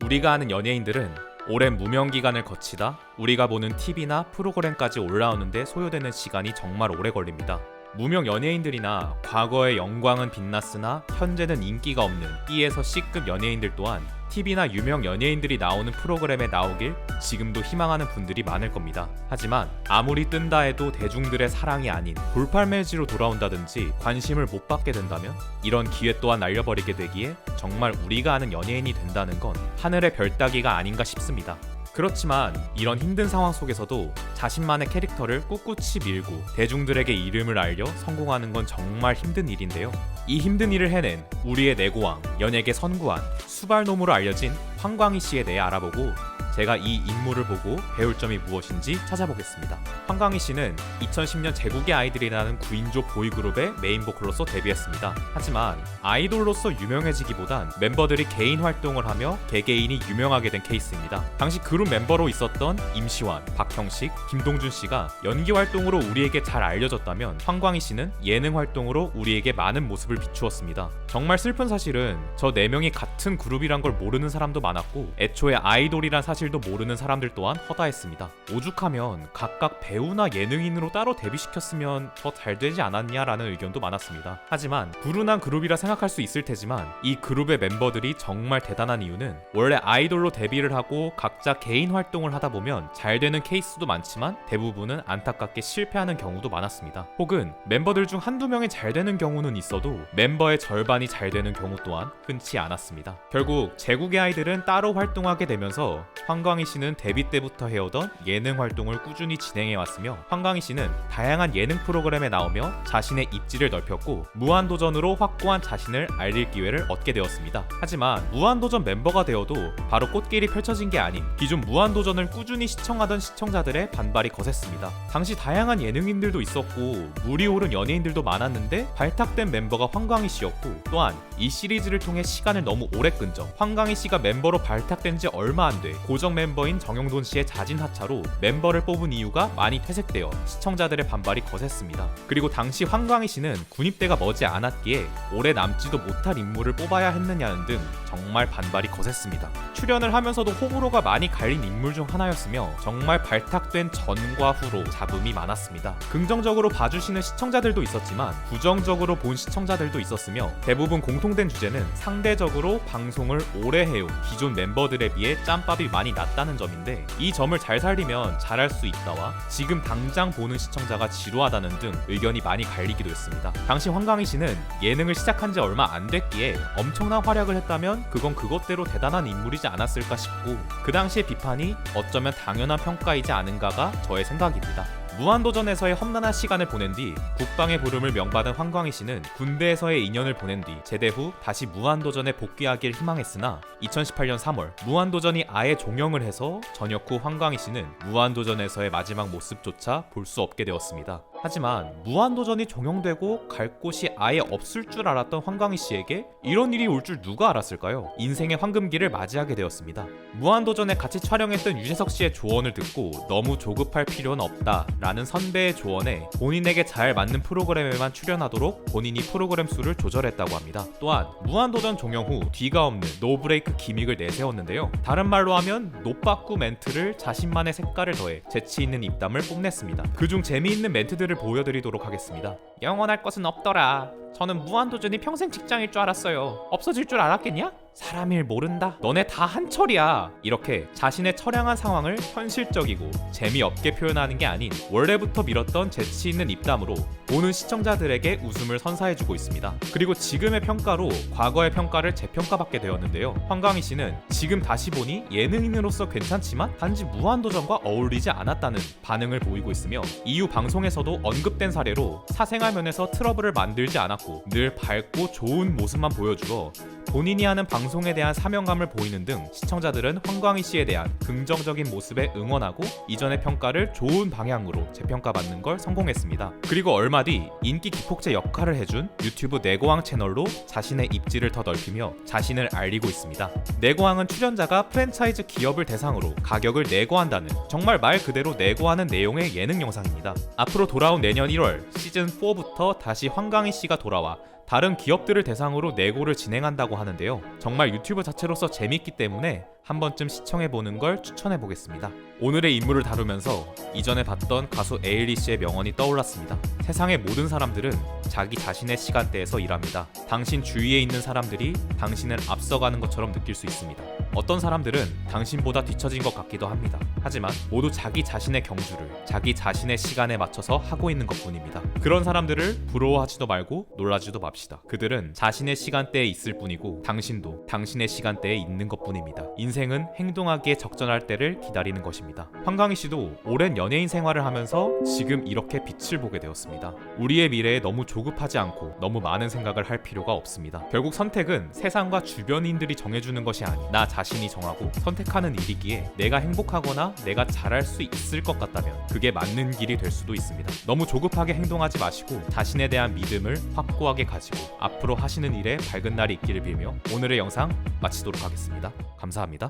우리가 아는 연예인들은 오랜 무명 기간을 거치다 우리가 보는 TV나 프로그램까지 올라오는데 소요되는 시간이 정말 오래 걸립니다. 무명 연예인들이나 과거의 영광은 빛났으나 현재는 인기가 없는 B에서 C급 연예인들 또한 TV나 유명 연예인들이 나오는 프로그램에 나오길 지금도 희망하는 분들이 많을 겁니다. 하지만 아무리 뜬다 해도 대중들의 사랑이 아닌 돌팔매지로 돌아온다든지 관심을 못 받게 된다면 이런 기회 또한 날려버리게 되기에 정말 우리가 아는 연예인이 된다는 건 하늘의 별 따기가 아닌가 싶습니다. 그렇지만 이런 힘든 상황 속에서도 자신만의 캐릭터를 꿋꿋이 밀고 대중들에게 이름을 알려 성공하는 건 정말 힘든 일인데요. 이 힘든 일을 해낸 우리의 내고왕, 연예계 선구안, 수발놈으로 알려진 황광희 씨에 대해 알아보고 제가 이 인물을 보고 배울 점이 무엇인지 찾아보겠습니다. 황광희 씨는 2010년 제국의 아이들이라는 9인조 보이그룹의 메인 보컬로서 데뷔했습니다. 하지만 아이돌로서 유명해지기보단 멤버들이 개인 활동을 하며 개개인이 유명하게 된 케이스입니다. 당시 그룹 멤버로 있었던 임시완, 박형식, 김동준 씨가 연기 활동으로 우리에게 잘 알려졌다면 황광희 씨는 예능 활동으로 우리에게 많은 모습을 비추었습니다. 정말 슬픈 사실은 저 4명이 같은 그룹이란 걸 모르는 사람도 많았고 애초에 아이돌이란 사실도 모르는 사람들 또한 허다했습니다. 오죽하면 각각 배우나 예능인으로 따로 데뷔시켰으면 더 잘 되지 않았냐라는 의견도 많았습니다. 하지만 불운한 그룹이라 생각할 수 있을 테지만 이 그룹의 멤버들이 정말 대단한 이유는 원래 아이돌로 데뷔를 하고 각자 개인 활동을 하다 보면 잘 되는 케이스도 많지만 대부분은 안타깝게 실패하는 경우도 많았습니다. 혹은 멤버들 중 한두 명이 잘 되는 경우는 있어도 멤버의 절반이 잘 되는 경우 또한 흔치 않았습니다. 결국 제국의 아이들은 따로 활동하게 되면서 황광희 씨는 데뷔 때부터 해오던 예능 활동을 꾸준히 진행해왔으며 황광희 씨는 다양한 예능 프로그램에 나오며 자신의 입지를 넓혔고 무한도전으로 확고한 자신을 알릴 기회를 얻게 되었습니다. 하지만 무한도전 멤버가 되어도 바로 꽃길이 펼쳐진 게 아닌 기존 무한도전을 꾸준히 시청하던 시청자들의 반발이 거셌습니다. 당시 다양한 예능인들도 있었고 물이 오른 연예인들도 많았는데 발탁된 멤버가 황광희 씨였고 또한 이 시리즈를 통해 시간을 너무 오래 끈 점 황광희 씨가 멤버로 발탁된 지 얼마 안 돼 고정 멤버인 정영돈 씨의 자진 하차로 멤버를 뽑은 이유가 많이 퇴색되어 시청자들의 반발이 거셌습니다. 그리고 당시 황광희 씨는 군입대가 머지 않았기에 오래 남지도 못할 인물을 뽑아야 했느냐는 등 정말 반발이 거셌습니다. 출연을 하면서도 호불호가 많이 갈린 인물 중 하나였으며 정말 발탁된 전과 후로 잡음이 많았습니다. 긍정적으로 봐주시는 시청자들도 있었지만 부정적으로 본 시청자들도 있었으며 대부분 공통된 주제는 상대적으로 방송을 오래 해온 기존 멤버들에 비해 짬밥이 많이 낮다는 점인데 이 점을 잘 살리면 잘할 수 있다와 지금 당장 보는 시청자가 지루하다는 등 의견이 많이 갈리기도 했습니다. 당시 황광희 씨는 예능을 시작한 지 얼마 안 됐기에 엄청난 활약을 했다면 그건 그것대로 대단한 인물이지 않았을까 싶고 그 당시의 비판이 어쩌면 당연한 평가이지 않은가가 저의 생각입니다. 무한도전에서의 험난한 시간을 보낸 뒤 국방의 부름을 명받은 황광희 씨는 군대에서의 2년을 보낸 뒤 제대 후 다시 무한도전에 복귀하길 희망했으나 2018년 3월 무한도전이 아예 종영을 해서 전역 후 황광희 씨는 무한도전에서의 마지막 모습조차 볼 수 없게 되었습니다. 하지만 무한도전이 종영되고 갈 곳이 아예 없을 줄 알았던 황광희 씨에게 이런 일이 올 줄 누가 알았을까요? 인생의 황금기를 맞이하게 되었습니다. 무한도전에 같이 촬영했던 유재석 씨의 조언을 듣고 너무 조급할 필요는 없다 라는 선배의 조언에 본인에게 잘 맞는 프로그램에만 출연하도록 본인이 프로그램 수를 조절했다고 합니다. 또한 무한도전 종영 후 뒤가 없는 노브레이크 기믹을 내세웠는데요. 다른 말로 하면 노빠꾸 멘트를 자신만의 색깔을 더해 재치있는 입담을 뽐냈습니다. 그중 재미있는 멘트들을 보여드리도록 하겠습니다. 영원할 것은 없더라. 저는 무한도전이 평생 직장일 줄 알았어요. 없어질 줄 알았겠냐? 사람 일 모른다. 너네 다 한철이야. 이렇게 자신의 처량한 상황을 현실적이고 재미없게 표현하는 게 아닌 원래부터 밀었던 재치있는 입담으로 보는 시청자들에게 웃음을 선사해주고 있습니다. 그리고 지금의 평가로 과거의 평가를 재평가받게 되었는데요. 황광희 씨는 지금 다시 보니 예능인으로서 괜찮지만 단지 무한도전과 어울리지 않았다는 반응을 보이고 있으며 이후 방송에서도 언급된 사례로 사생활 면에서 트러블을 만들지 않았고 늘 밝고 좋은 모습만 보여주어 본인이 하는 방송에 대한 사명감을 보이는 등 시청자들은 황광희 씨에 대한 긍정적인 모습에 응원하고 이전의 평가를 좋은 방향으로 재평가받는 걸 성공했습니다. 그리고 얼마 뒤 인기 기폭제 역할을 해준 유튜브 내고왕 채널로 자신의 입지를 더 넓히며 자신을 알리고 있습니다. 내고왕은 출연자가 프랜차이즈 기업을 대상으로 가격을 내고한다는 정말 말 그대로 내고하는 내용의 예능 영상입니다. 앞으로 돌아온 내년 1월 시즌 4부터 다시 황광희 씨가 돌아와 다른 기업들을 대상으로 내고를 진행한다고 하는데요. 정말 유튜브 자체로서 재밌기 때문에 한 번쯤 시청해보는 걸 추천해보겠습니다. 오늘의 인물을 다루면서 이전에 봤던 가수 에일리시의 명언이 떠올랐습니다. 세상의 모든 사람들은 자기 자신의 시간대에서 일합니다. 당신 주위에 있는 사람들이 당신을 앞서가는 것처럼 느낄 수 있습니다. 어떤 사람들은 당신보다 뒤처진 것 같기도 합니다. 하지만 모두 자기 자신의 경주를 자기 자신의 시간에 맞춰서 하고 있는 것뿐입니다. 그런 사람들을 부러워하지도 말고 놀라지도 맙시다. 그들은 자신의 시간대에 있을 뿐이고 당신도 당신의 시간대에 있는 것뿐입니다. 인생은 행동하기에 적절할 때를 기다리는 것입니다. 황강희 씨도 오랜 연예인 생활을 하면서 지금 이렇게 빛을 보게 되었습니다. 우리의 미래에 너무 조급하지 않고 너무 많은 생각을 할 필요가 없습니다. 결국 선택은 세상과 주변인들이 정해주는 것이 아닌 나 자신이 정하고 선택하는 일이기에 내가 행복하거나 내가 잘할 수 있을 것 같다면 그게 맞는 길이 될 수도 있습니다. 너무 조급하게 행동하지 마시고 자신에 대한 믿음을 확고하게 가지고 앞으로 하시는 일에 밝은 날이 있기를 빌며 오늘의 영상 마치도록 하겠습니다. 감사합니다.